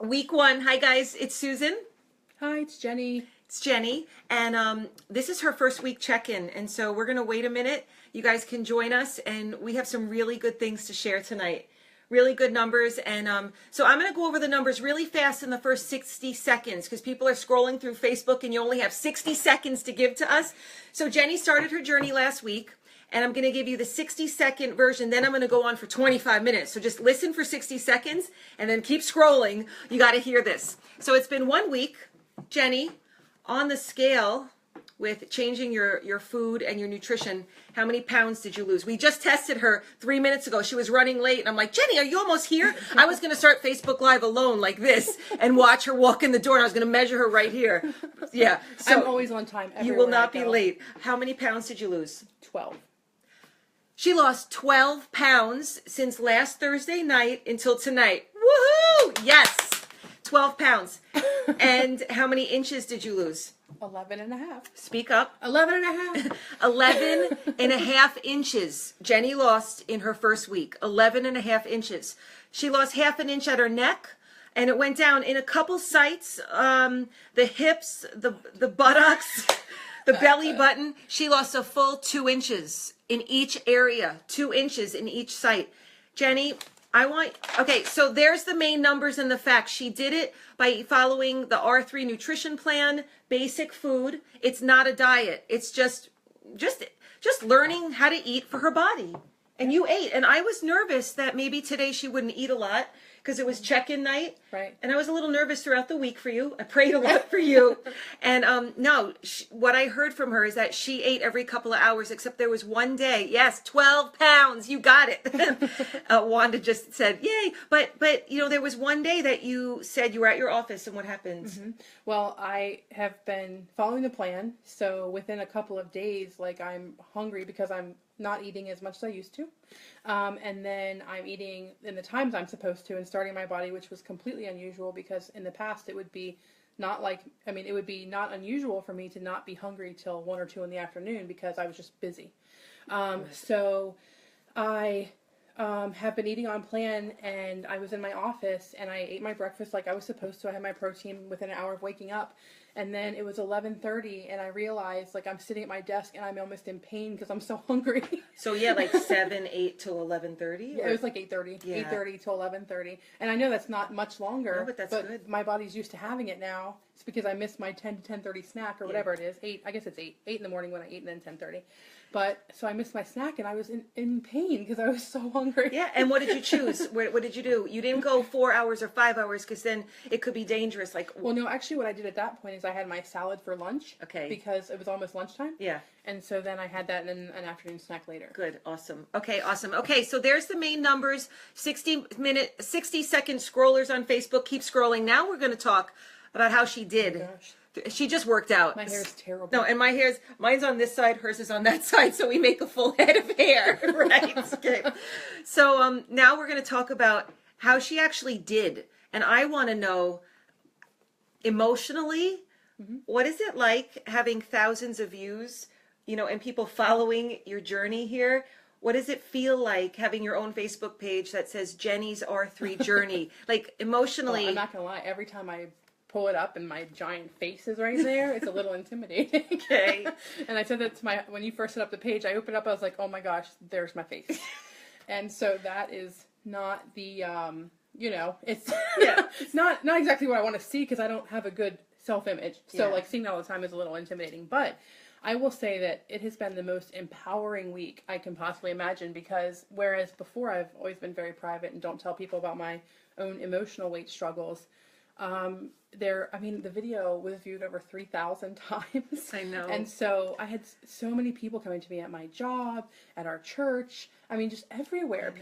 Week one. Hi, guys. It's Susan. Hi, it's Jenny. It's Jenny. And this is her first week check-in. And so we're going to wait a minute. You guys can join us. And we have some really good things to share tonight. Really good numbers. And so I'm going to go over the numbers really fast in the first 60 seconds because people are scrolling through Facebook and you only have 60 seconds to give to us. So Jenny started her journey last week. And I'm going to give you the 60-second version. Then I'm going to go on for 25 minutes. So just listen for 60 seconds and then keep scrolling. You got to hear this. So it's been 1 week. Jenny, on the scale with changing your food and your nutrition, how many pounds did you lose? We just tested her 3 minutes ago. She was running late. And I'm like, Jenny, are you almost here? I was going to start Facebook Live alone like this and watch her walk in the door. And I was going to measure her right here. Yeah. So I'm always on time. You will not be late. How many pounds did you lose? 12. She lost 12 pounds since last Thursday night until tonight. Woohoo! Yes! 12 pounds. And how many inches did you lose? 11 and a half. Speak up. 11 and a half. 11 and a half inches Jenny lost in her first week. 11 and a half inches. She lost half an inch at her neck. And it went down in a couple sites. The hips, the buttocks, the belly button. She lost a full 2 inches in each area, 2 inches in each site. Jenny, okay, so there's the main numbers and the facts. She did it by following the R3 nutrition plan, basic food. It's not a diet. It's just learning how to eat for her body. And you ate. And I was nervous that maybe today she wouldn't eat a lot because it was check-in night. Right. And I was a little nervous throughout the week for you. I prayed a lot for you. And no, what I heard from her is that she ate every couple of hours, except there was one day. Yes, 12 pounds. You got it. Wanda just said, yay. But there was one day that you said you were at your office, and what happened? Mm-hmm. Well, I have been following the plan. So within a couple of days, I'm hungry because I'm not eating as much as I used to. And then I'm eating in the times I'm supposed to and starting my body, which was completely unusual because in the past it would be it would be not unusual for me to not be hungry till 1 or 2 in the afternoon because I was just busy. So I have been eating on plan, and I was in my office and I ate my breakfast like I was supposed to. I had my protein within an hour of waking up. And then it was 11:30, and I realized, I'm sitting at my desk, and I'm almost in pain because I'm so hungry. So, yeah, 8 till 11:30? Yeah, it was 8:30. Yeah. 8:30 till 11:30. And I know that's not much longer. No, but that's good. My body's used to having it now. It's because I missed my 10 to 10:30 snack or whatever it is. 8, I guess it's 8. 8 in the morning when I eat, and then 10:30. But, so I missed my snack, and I was in pain because I was so hungry. Yeah, and what did you choose? What did you do? You didn't go 4 hours or 5 hours because then it could be dangerous. Well, no, actually what I did at that point is I had my salad for lunch. Okay. Because it was almost lunchtime. Yeah. And so then I had that and then an afternoon snack later. Good. Awesome. Okay, awesome. Okay, so there's the main numbers. 60-second scrollers on Facebook. Keep scrolling. Now we're going to talk about how she did. Oh, gosh. She just worked out. My hair is terrible. No, and mine's on this side, hers is on that side, so we make a full head of hair, right? Okay. So now we're going to talk about how she actually did. And I want to know, emotionally, what is it like having thousands of views, and people following your journey here? What does it feel like having your own Facebook page that says Jenny's R3 Journey? Emotionally. Well, I'm not going to lie. Every time I pull it up and my giant face is right there, it's a little intimidating. Okay. And I said that to when you first set up the page, I opened it up, I was like, oh my gosh, there's my face. And so that is not the, it's not exactly what I want to see because I don't have a good self-image. So seeing that all the time is a little intimidating. But I will say that it has been the most empowering week I can possibly imagine because whereas before I've always been very private and don't tell people about my own emotional weight struggles, the video was viewed over 3,000 times. I know. And so I had so many people coming to me at my job, at our church. Just everywhere.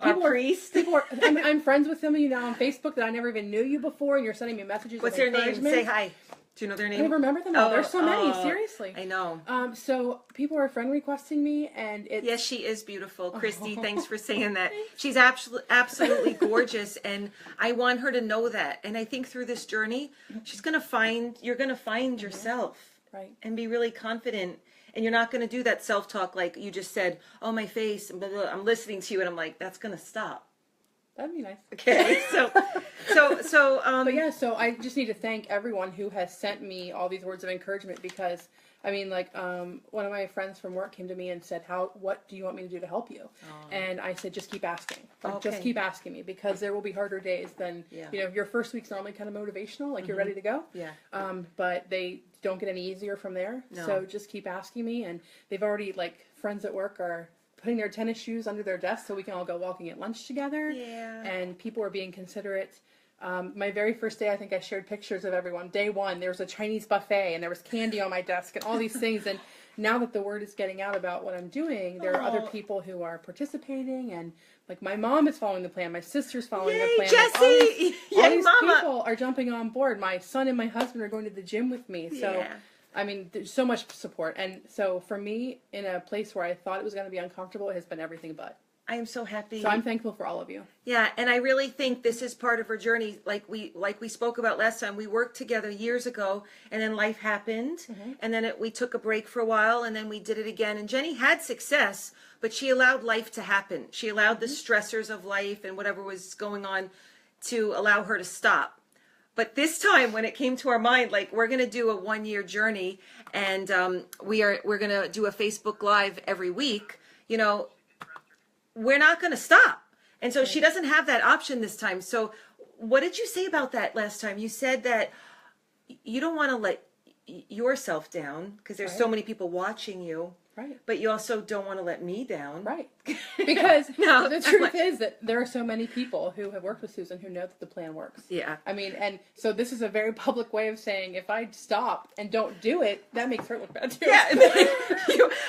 I'm friends with some of you now on Facebook that I never even knew you before, and you're sending me messages. What's their name? Say hi. Do you know their name? I don't remember them all. There's so many, seriously. I know. So people are friend requesting me, and it's... Yes, she is beautiful. Christy, thanks for saying that. She's absolutely gorgeous, and I want her to know that. And I think through this journey, you're going to find yourself. Right. And be really confident. And you're not going to do that self-talk like you just said, oh, my face, and blah, blah, blah. I'm listening to you, and I'm like, that's going to stop. That'd be nice. Okay, But yeah, so I just need to thank everyone who has sent me all these words of encouragement because, I mean, like, one of my friends from work came to me and said, what do you want me to do to help you? And I said, just keep asking. Like, just keep asking me because there will be harder days than, your first week's normally kind of motivational, like you're ready to go. Yeah. But they don't get any easier from there. No. So just keep asking me. And they've already, like, friends at work are putting their tennis shoes under their desk so we can all go walking at lunch together. Yeah. And people are being considerate. My very first day, I think I shared pictures of everyone. Day one, there was a Chinese buffet and there was candy on my desk and all these things. And now that the word is getting out about what I'm doing, there are other people who are participating. And like my mom is following the plan. My sister's following the plan. Jessie! Like, all these people are jumping on board. My son and my husband are going to the gym with me. So, I mean, there's so much support. And so for me, in a place where I thought it was going to be uncomfortable, it has been everything but. I am so happy. So I'm thankful for all of you. Yeah, and I really think this is part of her journey. Like we spoke about last time, we worked together years ago, and then life happened, and then we took a break for a while, and then we did it again. And Jenny had success, but she allowed life to happen. She allowed the stressors of life and whatever was going on to allow her to stop. But this time, when it came to our mind, like we're going to do a 1-year journey, and we're going to do a Facebook Live every week. You know, we're not going to stop. And so she doesn't have that option this time. So what did you say about that last time? You said that you don't want to let yourself down because there's so many people watching you. Right. But you also don't want to let me down. Right. Because No, the truth is that there are so many people who have worked with Susan who know that the plan works. Yeah. I mean, and so this is a very public way of saying if I stop and don't do it, that makes her look bad too. Yeah.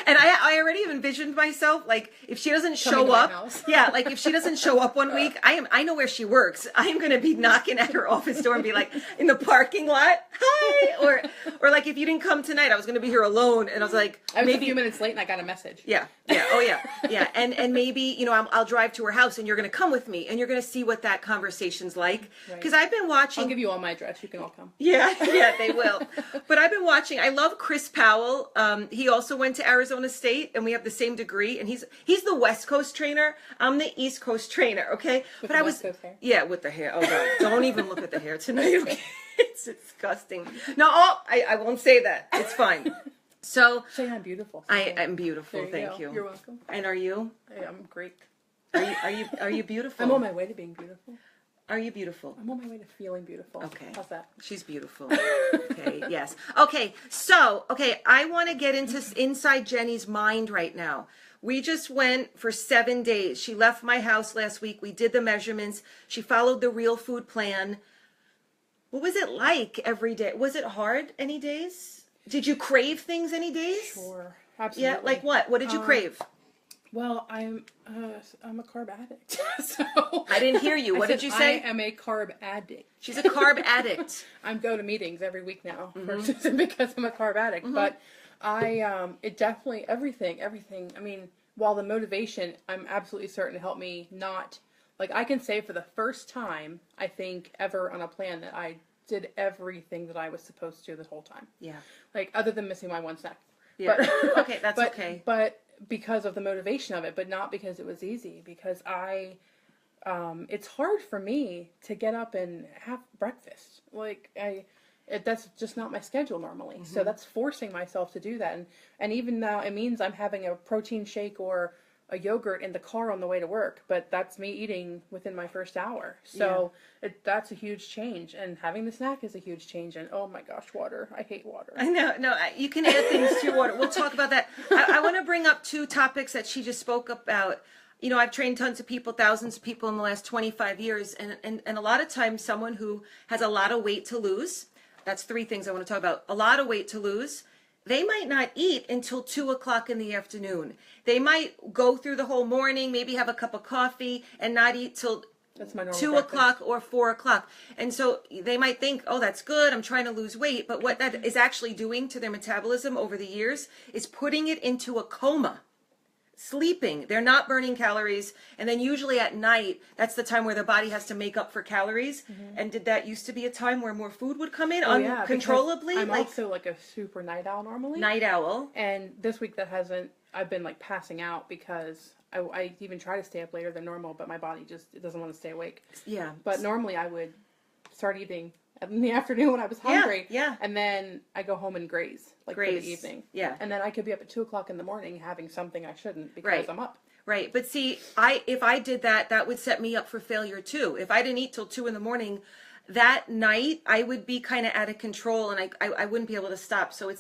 And I already envisioned myself, like, if she doesn't Coming to show my up. house. Yeah, like, if she doesn't show up one week, I know where she works. I'm going to be knocking at her office door and be like, in the parking lot, hi. Or like, if you didn't come tonight, I was going to be here alone. And I was like, I was maybe a few minutes late and I got a message. Yeah. Oh yeah. Yeah. And maybe, you know, I'll drive to her house and you're going to come with me and you're going to see what that conversation's like. Because I've been watching. I'll give you all my address. You can all come. Yeah, they will. But I've been watching. I love Chris Powell. He also went to Arizona State and we have the same degree. And he's the West Coast trainer. I'm the East Coast trainer. Okay. With the West Coast hair. Yeah, with the hair. Oh God. Don't even look at the hair tonight. Okay. It's disgusting. No, I won't say that. It's fine. So Say I'm beautiful. I am beautiful. There Thank you. You're welcome. And are you? I'm great. Are you beautiful? I'm on my way to being beautiful. Are you beautiful? I'm on my way to feeling beautiful. Okay. How's that? She's beautiful. Okay, yes. Okay, so, I want to get into inside Jenny's mind right now. We just went for 7 days. She left my house last week. We did the measurements. She followed the real food plan. What was it like every day? Was it hard any days? Did you crave things any days? Sure. Absolutely. Yeah, like what? What did you crave? Well, I'm a carb addict. So I didn't hear you. What did you say? I am a carb addict. She's a carb addict. I go to meetings every week now for Susan because I'm a carb addict. But it definitely, everything. I mean, while the motivation, I'm absolutely certain helped me not, like I can say for the first time, I think ever on a plan that I did everything that I was supposed to this whole time. Yeah. Like other than missing my one snack. Yeah. But, Okay, that's okay. But because of the motivation of it, but not because it was easy. Because it's hard for me to get up and have breakfast. Like that's just not my schedule normally. So that's forcing myself to do that. And even now it means I'm having a protein shake or a yogurt in the car on the way to work, but that's me eating within my first hour. So that's a huge change, and having the snack is a huge change. And oh my gosh, water! I hate water. I know. No, you can add things to your water. We'll talk about that. I want to bring up 2 topics that she just spoke about. You know, I've trained tons of people, thousands of people in the last 25 years, and a lot of times someone who has a lot of weight to lose. That's 3 things I want to talk about. A lot of weight to lose. They might not eat until 2:00 in the afternoon. They might go through the whole morning, maybe have a cup of coffee, and not eat till That's my normal 2:00 or 4:00. And so they might think, oh, that's good, I'm trying to lose weight. But what that is actually doing to their metabolism over the years is putting it into a coma. Sleeping. They're not burning calories. And then usually at night, that's the time where the body has to make up for calories. And did that used to be a time where more food would come in uncontrollably? I'm also like a super night owl normally. Night owl. And this week that hasn't I've been like passing out because I even try to stay up later than normal, but my body just it doesn't want to stay awake. Yeah. But normally I would start eating in the afternoon when I was hungry. Yeah. And then I go home and graze, like for the evening. Yeah. And then I could be up at 2:00 in the morning having something I shouldn't because Right. I'm up. Right. But see, if I did that, that would set me up for failure too. If I didn't eat till 2 a.m, that night I would be kind of out of control, and I wouldn't be able to stop. So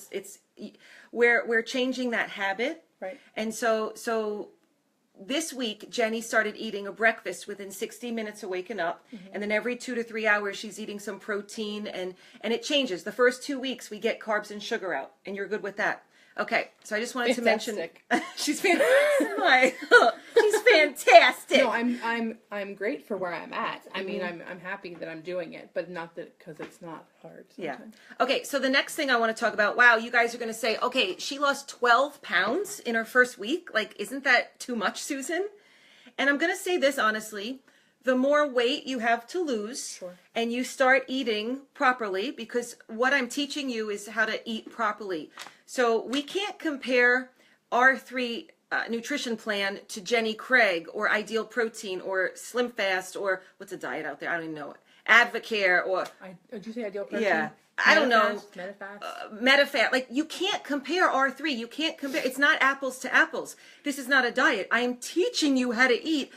we're changing that habit. Right. And so this week, Jenny started eating a breakfast within 60 minutes of waking up. And then every 2 to 3 hours, she's eating some protein, and it changes. The first 2 weeks, we get carbs and sugar out, and you're good with that. Okay, so I just wanted to mention she's fantastic. She's fantastic. No, I'm great for where I'm at. I mean, I'm happy that I'm doing it, but not that because it's not hard. Sometimes. Yeah. Okay, so the next thing I want to talk about. Wow, you guys are going to say, okay, she lost 12 pounds in her first week. Like, isn't that too much, Susan? And I'm going to say this honestly. The more weight you have to lose, Sure. and you start eating properly, because what I'm teaching you is how to eat properly. So we can't compare our 3 nutrition plan to Jenny Craig or Ideal Protein or Slim Fast or what's a diet out there? I don't even know. Advocare or... Did you say Ideal Protein? Yeah. I don't know. Medifast? Medifat. Like, you can't compare R3. You can't compare. It's not apples to apples. This is not a diet. I am teaching you how to eat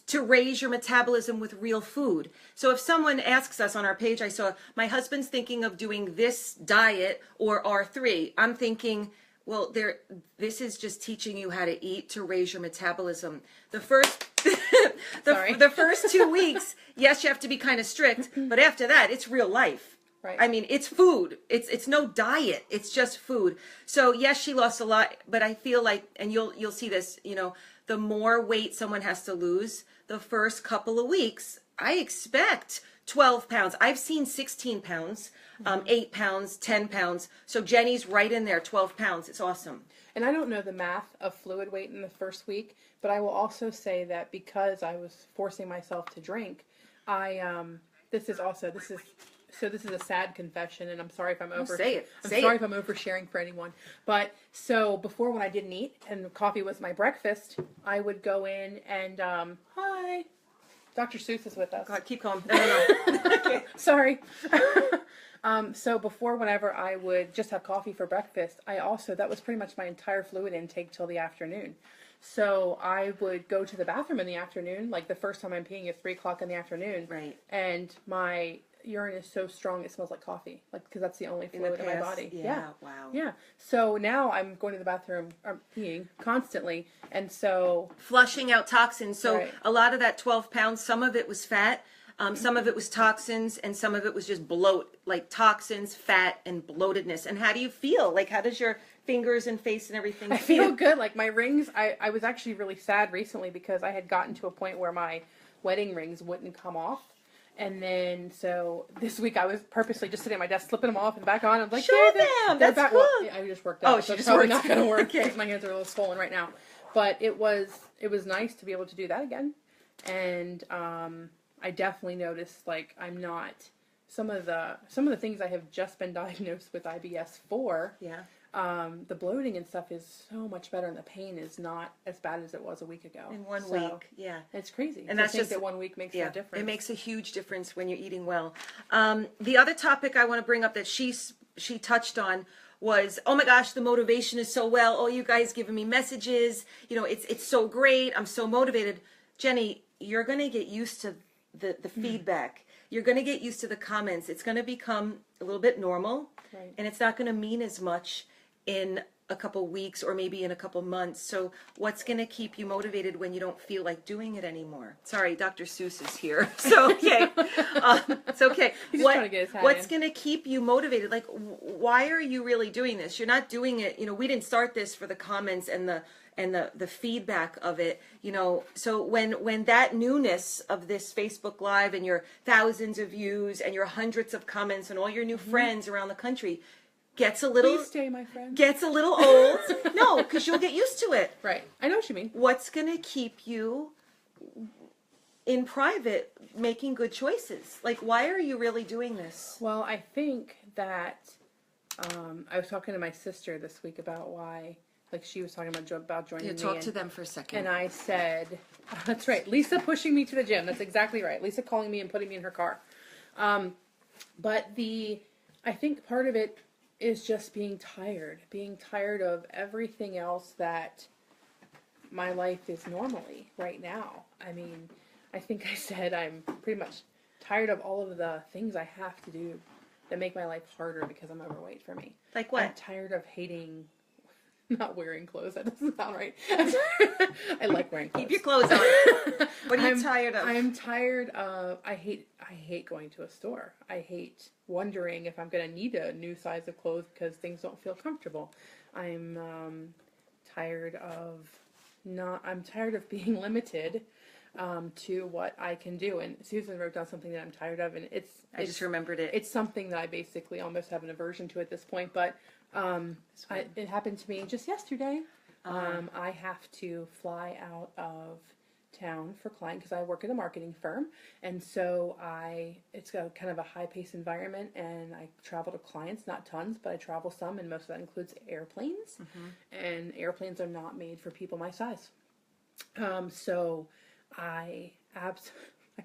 to raise your metabolism with real food. So if someone asks us on our page, I saw my husband's thinking of doing this diet or R3. I'm thinking, well, this is just teaching you how to eat to raise your metabolism. The first the first 2 weeks, yes, you have to be kind of strict, but after that, it's real life. Right. I mean, it's food. It's no diet. It's just food. So yes, she lost a lot, but I feel like, and you'll see this, the more weight someone has to lose, the first couple of weeks, I expect 12 pounds. I've seen 16 pounds, 8 pounds, 10 pounds. So Jenny's right in there, 12 pounds. It's awesome. And I don't know the math of fluid weight in the first week, but I will also say that because I was forcing myself to drink, this is a sad confession, and I'm sorry if I'm Say it. sorry if I'm oversharing for anyone. But so before, when I didn't eat and coffee was my breakfast, I would go in and hi, Dr. Seuss is with us. God, keep calm. No. Okay. Sorry. So before, whenever I would just have coffee for breakfast, that was pretty much my entire fluid intake till the afternoon. So I would go to the bathroom in the afternoon, like the first time I'm peeing at 3:00 in the afternoon. Right. And my urine is so strong it smells like coffee, like because that's the only fluid in my body. Yeah. Wow. Yeah. So now I'm going to the bathroom, peeing constantly, and so Flushing out toxins. So Right. a lot of that 12 pounds, some of it was fat, some of it was toxins, and some of it was just bloat, like toxins, fat, and bloatedness. And how do you feel? Like, how does your fingers and face and everything I feel good. Like my rings, I was actually really sad recently because I had gotten to a point where my wedding rings wouldn't come off. And then, so this week I was purposely just sitting at my desk, slipping them off and back on. I'm like, Show yeah, them. they're That's back. cool. Well, I just worked out. Oh, so she it's just probably worked. not going to work Okay. because my hands are a little swollen right now. But it was nice to be able to do that again. And I definitely noticed, like, I'm not, some of the things I have just been diagnosed with IBS for. Yeah. The bloating and stuff is so much better, and the pain is not as bad as it was a week ago. In 1 week. Yeah. It's crazy. And to that's think just that 1 week makes that difference. It makes a huge difference when you're eating well. The other topic I want to bring up that she touched on was, oh my gosh, the motivation is so well. Oh, you guys giving me messages. It's so great. I'm so motivated. Jenny, you're going to get used to the feedback. You're going to get used to the comments. It's going to become a little bit normal. Right. And it's not going to mean as much in a couple weeks or maybe in a couple months. So what's going to keep you motivated when you don't feel like doing it anymore? Sorry, Dr. Seuss is here. So, okay. It's okay. He's just trying to get his hat What's in. going to keep you motivated? Like, why are you really doing this? You're not doing it. We didn't start this for the comments and the feedback of it, so when that newness of this Facebook Live and your thousands of views and your hundreds of comments and all your new friends around the country gets a little Please stay, my friend. gets a little old. No, because you'll get used to it. Right. I know what you mean. What's going to keep you in private making good choices? Like, why are you really doing this? Well, I think that I was talking to my sister this week about why like she was talking about joining Yeah, me. talk to them for a second. And I said, that's right, Lisa pushing me to the gym. That's exactly right. Lisa calling me and putting me in her car. But I think part of it is just being tired of everything else that my life is normally right now. I mean, I think I said I'm pretty much tired of all of the things I have to do that make my life harder because I'm overweight for me. Like what? I'm tired of hating not wearing clothes. That doesn't sound right. I like wearing clothes. Keep your clothes on. What are you tired of? I'm tired of, I hate going to a store. I hate wondering if I'm going to need a new size of clothes because things don't feel comfortable. I'm tired of being limited to what I can do. And Susan wrote down something that I'm tired of, and I just remembered it. It's something that I basically almost have an aversion to at this point, but it happened to me just yesterday. I have to fly out of town for client because I work at a marketing firm, and so it's a kind of a high-paced environment, and I travel to clients, not tons, but I travel some, and most of that includes airplanes, and airplanes are not made for people my size. So I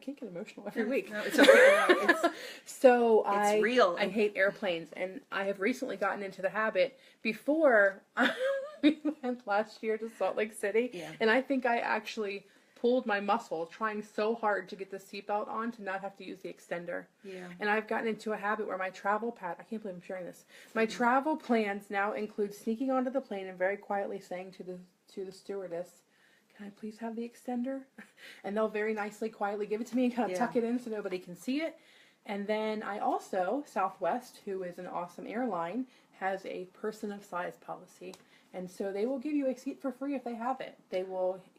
can't get emotional every week. No, it's okay. It's real. I hate airplanes, and I have recently gotten into the habit. Before we went last year to Salt Lake City, and I think I actually pulled my muscle trying so hard to get the seatbelt on to not have to use the extender. Yeah. And I've gotten into a habit where my travel I can't believe I'm sharing this. My travel plans now include sneaking onto the plane and very quietly saying to the stewardess, "Can I please have the extender?" And they'll very nicely, quietly give it to me and kind of tuck it in so nobody can see it. And then I also, Southwest, who is an awesome airline, has a person of size policy. And so they will give you a seat for free if they have it.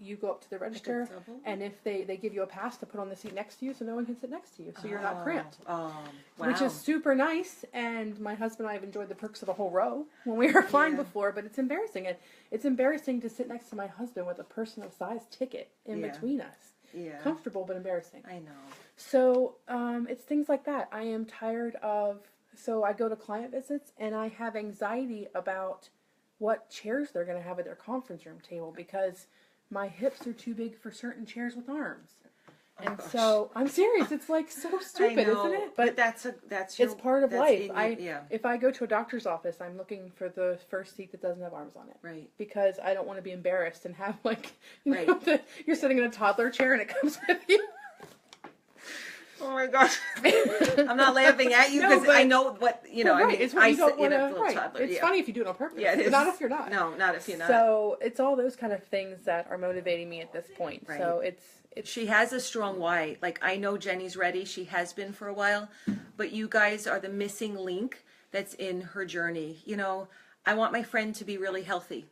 You go up to the register, and if they give you a pass to put on the seat next to you so no one can sit next to you, so you're not cramped. Wow. Which is super nice, and my husband and I have enjoyed the perks of a whole row when we were flying before, but it's embarrassing. It's embarrassing to sit next to my husband with a person of size ticket in between us. Yeah. Comfortable, but embarrassing. I know. So it's things like that. I am tired of, so I go to client visits, and I have anxiety about what chairs they're going to have at their conference room table because my hips are too big for certain chairs with arms. And so I'm serious. It's like so stupid, isn't it? But it's part of life. If I go to a doctor's office, I'm looking for the first seat that doesn't have arms on it. Right. Because I don't want to be embarrassed and have you're sitting in a toddler chair and it comes with you. Oh my gosh! I'm not laughing at you because I know what I mean. It's when you don't want to. It's funny if you do it on purpose. Yeah, but not if you're not. No, not if you're not. So it's all those kind of things that are motivating me at this point. Right. So it's. She has a strong why. Like I know Jenny's ready. She has been for a while, but you guys are the missing link that's in her journey. I want my friend to be really healthy.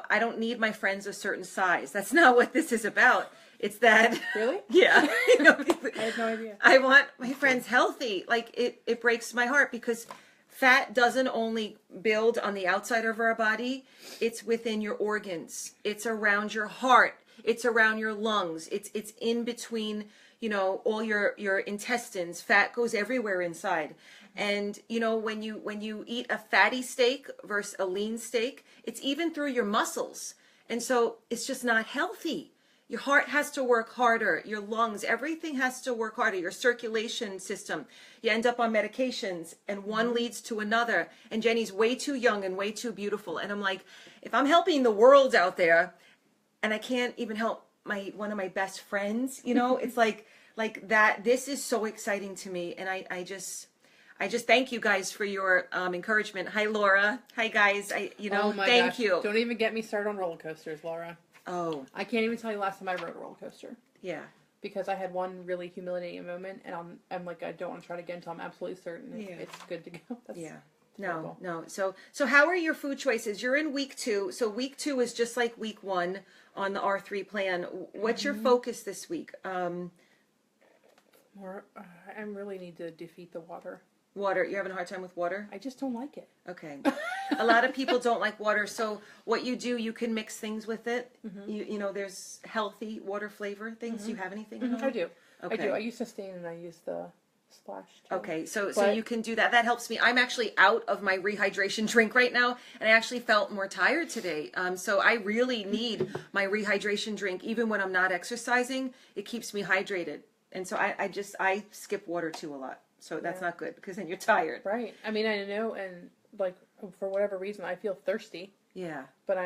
I don't need my friends a certain size. That's not what this is about. It's that. Really? Yeah. I had no idea. I want my friends healthy. Like it breaks my heart because fat doesn't only build on the outside of our body. It's within your organs. It's around your heart. It's around your lungs. It's in between, all your intestines. Fat goes everywhere inside. And, when you eat a fatty steak versus a lean steak, it's even through your muscles. And so it's just not healthy. Your heart has to work harder. Your lungs, everything has to work harder. Your circulation system. You end up on medications and one leads to another. And Jenny's way too young and way too beautiful. And I'm like, if I'm helping the world out there and I can't even help one of my best friends, it's like that. This is so exciting to me. And I just thank you guys for your encouragement. Hi, Laura. Hi, guys. Thank you. Don't even get me started on roller coasters, Laura. Oh. I can't even tell you last time I rode a roller coaster. Yeah. Because I had one really humiliating moment, and I'm like, I don't want to try it again until I'm absolutely certain it's good to go. No. So how are your food choices? You're in week 2. So week 2 is just like week 1 on the R3 plan. What's your focus this week? I really need to defeat the water. Water. You're having a hard time with water? I just don't like it. Okay. A lot of people don't like water. So what you do, you can mix things with it. There's healthy water flavor things. Do you have anything? I do. Okay. I do. I use Sustain and I use the splash too. Okay, so But- you can do that. That helps me. I'm actually out of my rehydration drink right now, and I actually felt more tired today. So I really need my rehydration drink, even when I'm not exercising. It keeps me hydrated, and so I skip water too a lot. So that's not good because then you're tired. Right. I mean, I know, and like for whatever reason, I feel thirsty, Yeah. but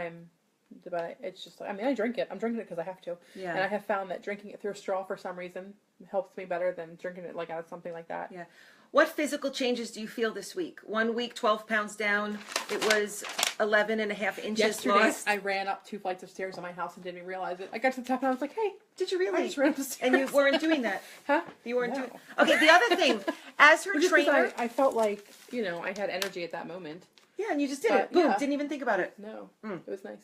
it's just, I mean, I drink it. I'm drinking it because I have to. Yeah. And I have found that drinking it through a straw for some reason helps me better than drinking it like out of something like that. Yeah. What physical changes do you feel this week? 1 week, 12 pounds down. It was 11 and a half inches Yesterday, lost. I ran up 2 flights of stairs in my house and didn't even realize it. I got to the top and I was like, hey, Did you I really? just ran up the stairs. And you weren't doing that. Huh? You weren't No. doing. Okay. The other thing, as her Just 'cause trainer, I felt like, I had energy at that moment. yeah, and you just did But, it. Boom. yeah. Didn't even think about it. No, it was nice.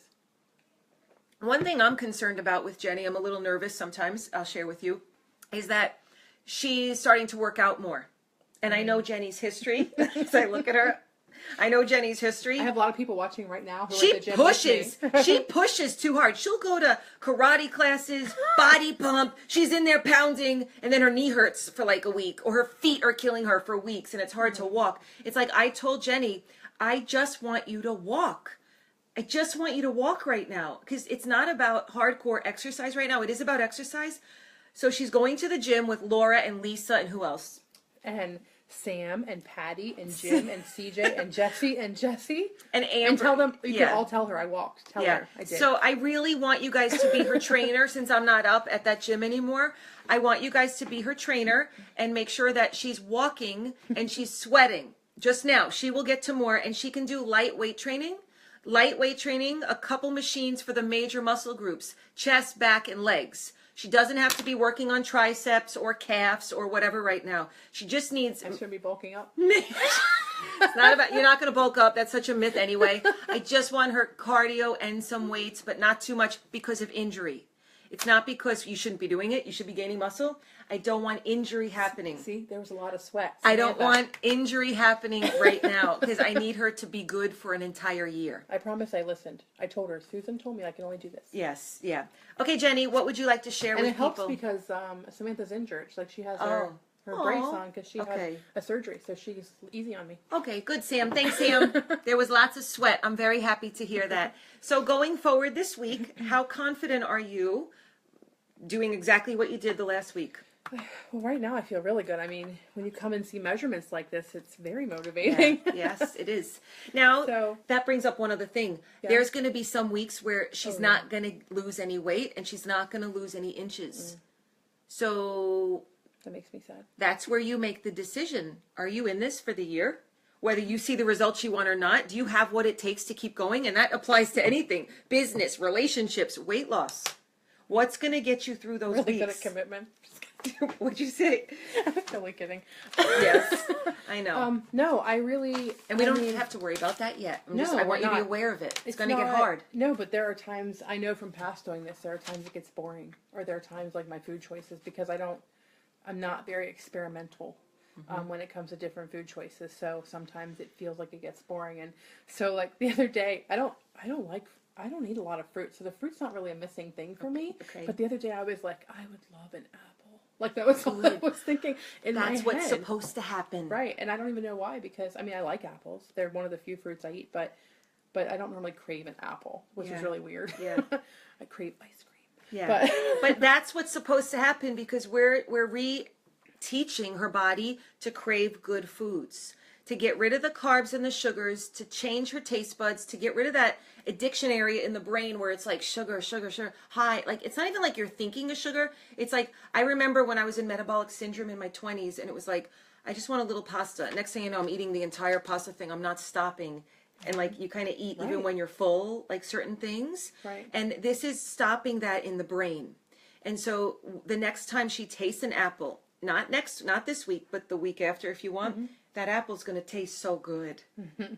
One thing I'm concerned about with Jenny, I'm a little nervous sometimes, I'll share with you, is that she's starting to work out more. And I know Jenny's history. As I look at her, I know Jenny's history. I have a lot of people watching right now who are She at the gym pushes. with me. She pushes too hard. She'll go to karate classes, body pump. She's in there pounding, and then her knee hurts for like a week, or her feet are killing her for weeks, and it's hard to walk. It's like I told Jenny, I just want you to walk. I just want you to walk right now, because it's not about hardcore exercise right now. It is about exercise. So she's going to the gym with Laura and Lisa and who else? And Sam and Patty and Jim and CJ and Jesse and Jesse. And Amber. And tell them, you Yeah. can all tell her I walked. Tell her I did. So I really want you guys to be her trainer since I'm not up at that gym anymore. I want you guys to be her trainer and make sure that she's walking and she's sweating. Just now, she will get to more and she can do lightweight training. Lightweight training, a couple machines for the major muscle groups, chest, back, and legs. She doesn't have to be working on triceps or calves or whatever right now. She just needs... I should be bulking up. It's not about, you're not going to bulk up. That's such a myth anyway. I just want her cardio and some weights, but not too much because of injury. It's not because you shouldn't be doing it. You should be gaining muscle. I don't want injury happening. See, there was a lot of sweat. I don't Samantha. want injury happening right now because I need her to be good for an entire year. I promise I listened. I told her, Susan told me I can only do this. Yes, yeah. Okay, Jenny, what would you like to share And with it helps people? because Samantha's injured. Like she has her brace Aw. on because she Okay. had a surgery. So she's easy on me. Okay, good, Sam. Thanks, Sam. There was lots of sweat. I'm very happy to hear that. So going forward this week, how confident are you doing exactly what you did the last week? Well, right now I feel really good. I mean, when you come and see measurements like this, it's very motivating. Yes, it is. Now, So- that brings up one other thing. Yeah. There's going to be some weeks where she's Oh, not going to lose any weight and she's not going to lose any inches. So That makes me sad. that's where you make the decision. Are you in this for the year? Whether you see the results you want or not, do you have what it takes to keep going? And that applies to anything. Business, relationships, weight loss. What's going to get you through those Really good at weeks? commitment. What'd you say? I'm totally kidding. Yes, I know. No, I really. And we I don't mean, have to worry about that yet. I No, want we're you to be not. aware of it. It's going to not- get hard. No, but there are times, I know from past doing this, there are times it gets boring. Or there are times like my food choices because I'm not very experimental when it comes to different food choices. So sometimes it feels like it gets boring. And so like the other day, I don't eat a lot of fruit. So the fruit's not really a missing thing for me. Okay. But the other day I was like, I would love an apple. Like that was what I was thinking in my That's head. what's supposed to happen. Right, and I don't even know why because I mean I like apples. They're one of the few fruits I eat, but I don't normally crave an apple, which Yeah. is really weird. Yeah. I crave ice cream. Yeah. But But that's what's supposed to happen because we're re-teaching her body to crave good foods, to get rid of the carbs and the sugars, to change her taste buds, to get rid of that addiction area in the brain where it's like sugar, sugar, sugar, high. Like it's not even like you're thinking of sugar. It's like I remember when I was in metabolic syndrome in my 20s and it was like I just want a little pasta. Next thing you know, I'm eating the entire pasta thing. I'm not stopping. And like you kind of eat even Right. when you're full, like certain things. Right. And this is stopping that in the brain. And so the next time she tastes an apple, not this week, but the week after if you want, that apple's going to taste so good.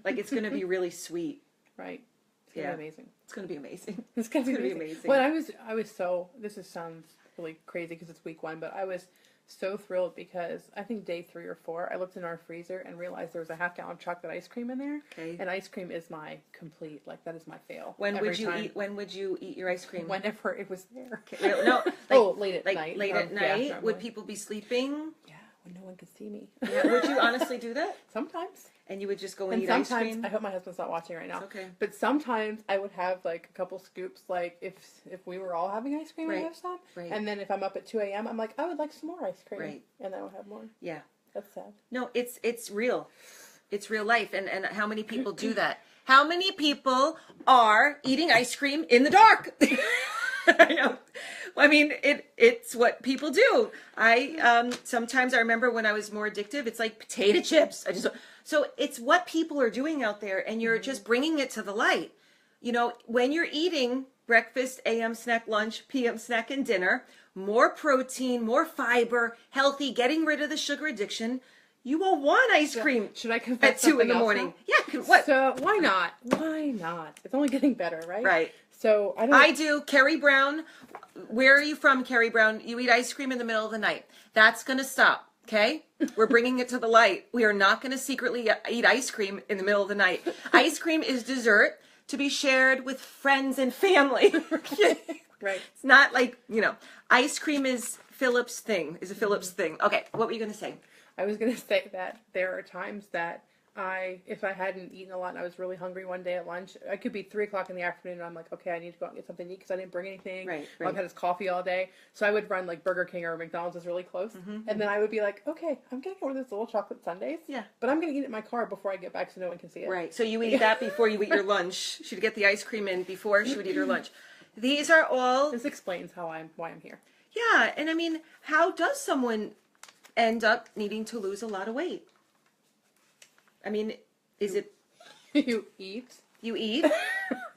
Like it's going to be really sweet. right, it's gonna Yeah. be amazing. It's going to be amazing. It's gonna, It's be, gonna be amazing. amazing. Well, I was so. Sounds really crazy because it's week 1, but I was so thrilled because I think day 3 or 4, I looked in our freezer and realized there was a half-gallon of chocolate ice cream in there. Okay. And ice cream is my complete, like that is my fail. When every would you time. eat? When would you eat your ice cream? Whenever it was there. No, like, Oh, late at like night. late at Yeah, night. normally. Would people be sleeping? Yeah. when no one could see me. Yeah. Would you honestly do that? Sometimes. And you would just go and And eat ice sometimes, cream? I hope my husband's not watching right now. Okay. But sometimes I would have like a couple scoops, like if we were all having ice cream, I Right. would have some. Right. And then if I'm up at 2 a.m., I'm like, I would like some more ice cream. Right. And then I would have more. Yeah. That's sad. No, it's real. It's real life. And how many people do that? How many people are eating ice cream in the dark? I know. I mean, it's what people do. Sometimes I remember when I was more addictive, it's like potato chips. So it's what people are doing out there, and you're just bringing it to the light. You know, when you're eating breakfast, AM snack, lunch, PM snack, and dinner, more protein, more fiber, healthy, getting rid of the sugar addiction, you will want ice cream Should I confess at 2 in something the else morning. now? Yeah, what? So why not? Why not? It's only getting better, right? Right. So I don't. I do. Kerry Brown, where are you from, Kerry Brown? You eat ice cream in the middle of the night. That's going to stop, okay? We're bringing it to the light. We are not going to secretly eat ice cream in the middle of the night. Ice cream is dessert to be shared with friends and family. Right. It's not like, ice cream is Philip's thing, is a Philip's thing. Okay, what were you going to say? I was going to say that there are times that if I hadn't eaten a lot and I was really hungry one day at lunch, I could be 3 o'clock in the afternoon and I'm like, okay, I need to go out and get something to eat because I didn't bring anything. Right. I've had his coffee all day. So I would run like Burger King or McDonald's is really close. And then I would be like, okay, I'm going to get one of those little chocolate sundaes. Yeah. But I'm going to eat it in my car before I get back so no one can see it. Right. So you eat that before you eat your lunch. She'd get the ice cream in before she would eat her lunch. These are all... This explains why I'm here. Yeah, and I mean, how does someone end up needing to lose a lot of weight? I mean, is it You eat? you eat?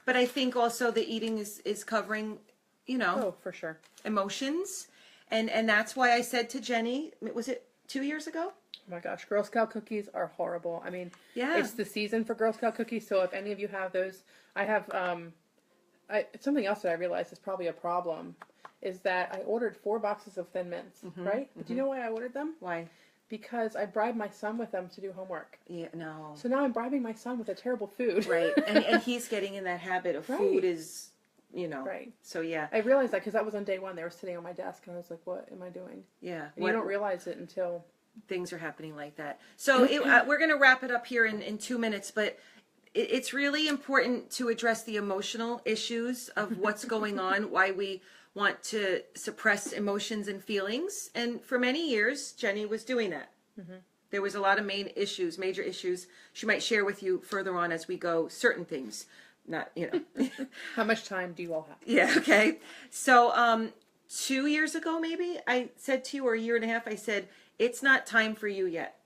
But I think also the eating is covering, Oh, for sure. emotions. And that's why I said to Jenny, was it 2 years ago? Oh my gosh, Girl Scout cookies are horrible. I mean, Yeah. it's the season for Girl Scout cookies, so if any of you have those, I have, something else that I realized is probably a problem, is that I ordered 4 boxes of Thin Mints, right? But do you know why I ordered them? Why? Because I bribed my son with them to do homework. Yeah, no. So now I'm bribing my son with a terrible food. Right. And he's getting in that habit of food Right. is, Right. So yeah. I realized that because that was on day 1. They were sitting on my desk, and I was like, what am I doing? Yeah. And you don't realize it until... Things are happening like that. So we're going to wrap it up here in 2 minutes, but it's really important to address the emotional issues of what's going on, why we want to suppress emotions and feelings. And for many years, Jenny was doing that. There was a lot of major issues. She might share with you further on as we go certain things. Not, How much time do you all have? Yeah, okay. So 2 years ago, maybe, I said to you, or a year and a half, I said, it's not time for you yet.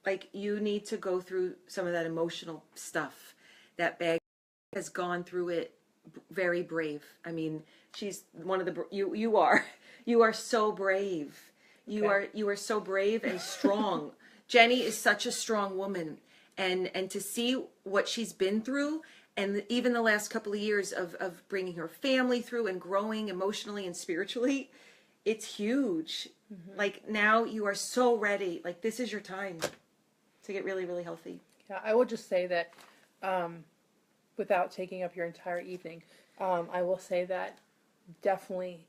Like, you need to go through some of that emotional stuff. That bag has gone through it very brave. I mean, she's one of the, you are so brave. You are so brave and strong. Jenny is such a strong woman. And to see what she's been through, and even the last couple of years of bringing her family through and growing emotionally and spiritually, it's huge. Like, now you are so ready. Like, this is your time to get really, really healthy. Yeah, I will just say that, without taking up your entire evening, I will say that definitely,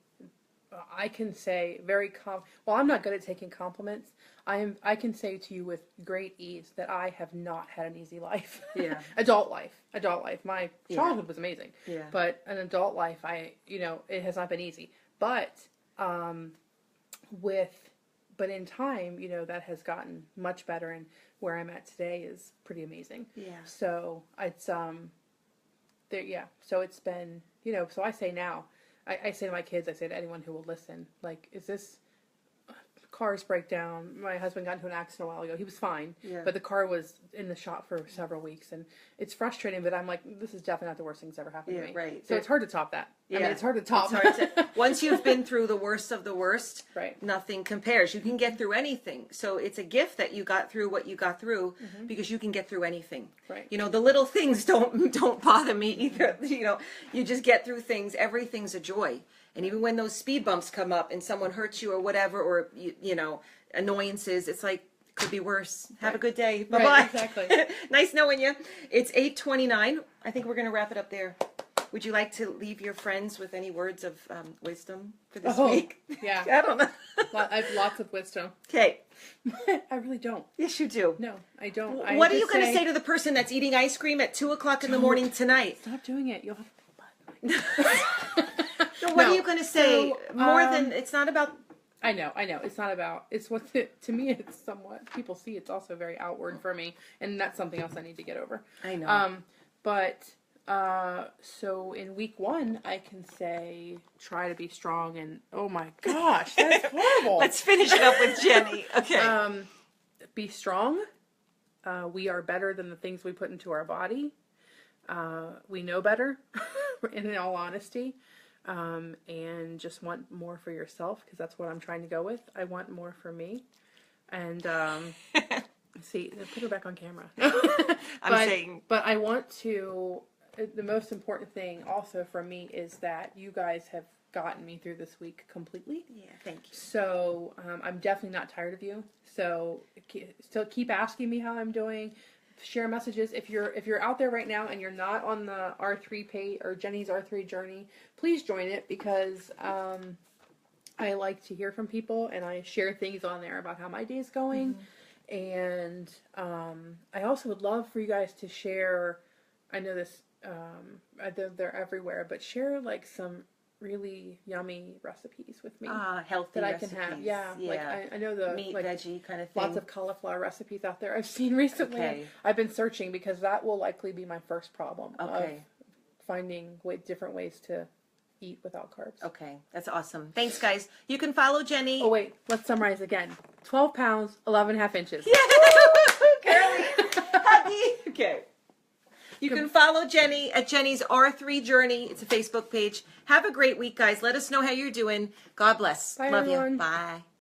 I can say well, I'm not good at taking compliments. I can say to you with great ease that I have not had an easy life. Yeah. Adult life. My childhood was amazing. Yeah. But an adult life, it has not been easy. But, but in time, that has gotten much better, and where I'm at today is pretty amazing. Yeah. So it's, so it's been, so I say now, I say to my kids, I say to anyone who will listen, like, is this, cars break down. My husband got into an accident a while ago. He was fine, but the car was in the shop for several weeks, and it's frustrating, but I'm like, this is definitely not the worst thing that's ever happened to me. Right. So it's hard to top that. I mean, it's hard to top. Once you've been through the worst of the worst, right. Nothing compares. You can get through anything. So it's a gift that you got through what you got through, because you can get through anything. Right. The little things don't bother me either. You just get through things. Everything's a joy. And even when those speed bumps come up and someone hurts you or whatever, or, annoyances, it's like, could be worse. Have a good day. Bye-bye. Right, exactly. Nice knowing you. It's 8:29. I think we're going to wrap it up there. Would you like to leave your friends with any words of wisdom for this Oh, week? yeah. I don't know. I have lots of wisdom. Okay. I really don't. Yes, you do. No, I don't. What are you going to say to the person that's eating ice cream at 2:00 in the morning tonight? Stop doing it. You'll have a big butt. No, what are you going to say? So, More than, it's not about... I know. It's not about, it's what, to me, it's somewhat, people see it's also very outward for me, and that's something else I need to get over. I know. So in week 1, I can say, try to be strong, and oh my gosh, that's horrible. Let's finish it up with Jenny. Okay. Be strong. We are better than the things we put into our body. We know better, in all honesty. And just want more for yourself, because that's what I'm trying to go with. I want more for me. And, see, put her back on camera. But I want to, the most important thing also for me is that you guys have gotten me through this week completely. Yeah, thank you. So, I'm definitely not tired of you. So, still keep asking me how I'm doing. Share messages. If you're out there right now and you're not on the R3 page or Jenny's R3 journey, please join it, because I like to hear from people, and I share things on there about how my day is going. And I also would love for you guys to share, I know this, they're everywhere, but share like some really yummy recipes with me. Healthy that I recipes. can have. Yeah. Like I know the meat, like, veggie kind of thing. lots of cauliflower recipes out there I've seen recently. Okay. I've been searching, because that will likely be my first problem of Okay. finding different ways to eat without carbs. Okay, that's awesome. Thanks, guys. You can follow Jenny. Oh wait, let's summarize again. 12 pounds, 11.5 inches. Yeah, girly, huggy. Okay. You can follow Jenny at Jenny's R3 Journey. It's a Facebook page. Have a great week, guys. Let us know how you're doing. God bless. Bye, Love everyone. you. Bye.